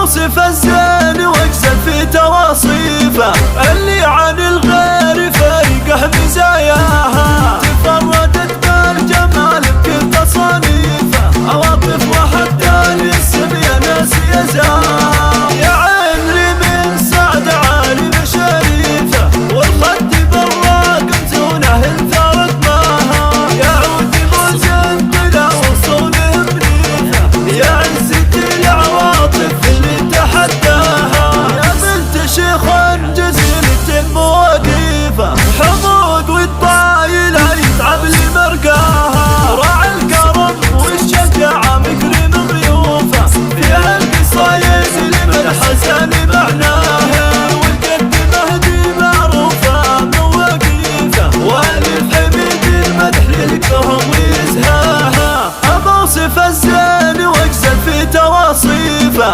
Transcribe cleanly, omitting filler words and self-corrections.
اوصف الزين واجزل في تواصيفه، اللي عن الغير فايقه مزاياها، تفردت بالجمال بكل تصانيفه، عواطف وحتى الاسم يا ناس يزاها، يا عين لي من سعد عالي بشريفه، والخد بالراق مزونه انثرت ماها، يا عود غزن بلا وصوله منيفه، يا عزة العواطف اللي تحداها، يا بنت شيخ جزيلة مواقيفه، حمود والطايل يتعب لمرقاها، راعي الكرم والشجاعة مكرم ضيوفه، في القصايد لمن حسن معناها، والجد مهدي معروفه مواقيفه، والف حميد المدح للكرم ويزهاها، ابى اوصف الزين واجزل في تواصيفه.